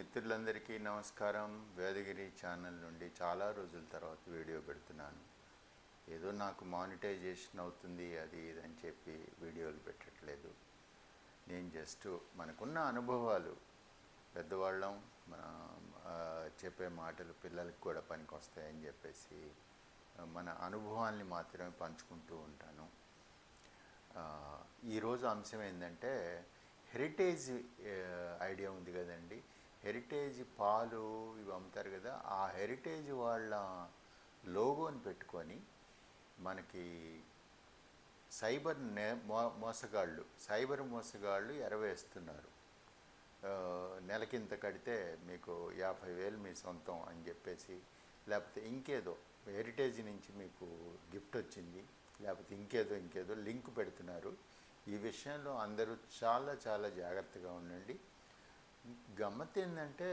మిత్రులందరికీ నమస్కారం. వేదగిరి ఛానల్ నుండి చాలా రోజుల తర్వాత వీడియో పెడుతున్నాను. ఏదో నాకు మానిటైజేషన్ అవుతుంది అది ఇదని చెప్పి వీడియోలు పెట్టట్లేదు. నేను జస్ట్ మనకున్న అనుభవాలు, పెద్దవాళ్ళం మన చెప్పే మాటలు పిల్లలకు కూడా పనికి వస్తాయని చెప్పేసి మన అనుభవాల్ని మాత్రమే పంచుకుంటూ ఉంటాను. ఈరోజు అంశం ఏంటంటే హెరిటేజ్ ఐడియా ఉంది కదండి. హెరిటేజ్ పాలు ఇవి అమ్ముతారు కదా, ఆ హెరిటేజ్ వాళ్ళ లోగోని పెట్టుకొని మనకి సైబర్ మోసగాళ్ళు ఎరవేస్తున్నారు. నెలకింత కడితే మీకు 50,000 మీ సొంతం అని చెప్పేసి, లేకపోతే ఇంకేదో హెరిటేజ్ నుంచి మీకు గిఫ్ట్ వచ్చింది, లేకపోతే ఇంకేదో లింక్ పెడుతున్నారు. ఈ విషయంలో అందరూ చాలా చాలా జాగ్రత్తగా ఉండండి. గమ్మత్ ఏంటంటే,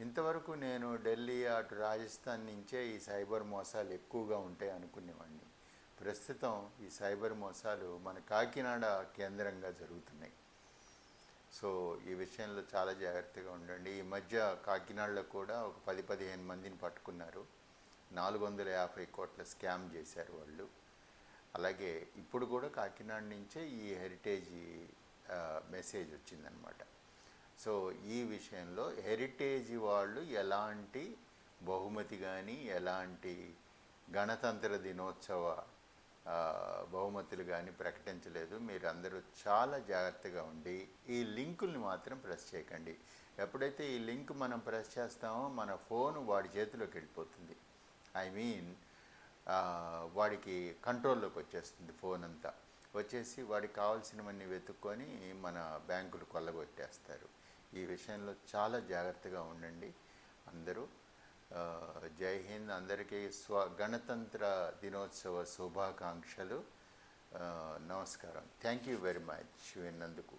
ఇంతవరకు నేను ఢిల్లీ అటు రాజస్థాన్ నుంచే ఈ సైబర్ మోసాలు ఎక్కువగా ఉంటాయి అనుకునేవాడిని. ప్రస్తుతం ఈ సైబర్ మోసాలు మన కాకినాడ కేంద్రంగా జరుగుతున్నాయి. సో ఈ విషయంలో చాలా జాగ్రత్తగా ఉండండి. ఈ మధ్య కాకినాడలో కూడా ఒక 10-15 మందిని పట్టుకున్నారు. 450 కోట్ల స్కామ్ చేశారు వాళ్ళు. అలాగే ఇప్పుడు కూడా కాకినాడ నుంచే ఈ హెరిటేజ్ మెసేజ్ వచ్చిందనమాట. సో ఈ విషయంలో హెరిటేజ్ వాళ్ళు ఎలాంటి బహుమతి కానీ, ఎలాంటి గణతంత్ర దినోత్సవ బహుమతులు కానీ ప్రకటించలేదు. మీరు అందరూ చాలా జాగ్రత్తగా ఉండి ఈ లింకుల్ని మాత్రం ప్రెస్ చేయకండి. ఎప్పుడైతే ఈ లింక్ మనం ప్రెస్ చేస్తామో మన ఫోన్ వాడి చేతిలోకి వెళ్ళిపోతుంది. వాడికి కంట్రోల్లోకి వచ్చేస్తుంది. ఫోన్ అంతా వచ్చేసి వాడికి కావాల్సినవన్నీ వెతుక్కొని మన బ్యాంకులు కొల్లగొట్టేస్తారు. ఈ విషయంలో చాలా జాగ్రత్తగా ఉండండి అందరూ. జై హింద్. అందరికీ గణతంత్ర దినోత్సవ శుభాకాంక్షలు. నమస్కారం. థ్యాంక్ యూ వెరీ మచ్ విన్నందుకు.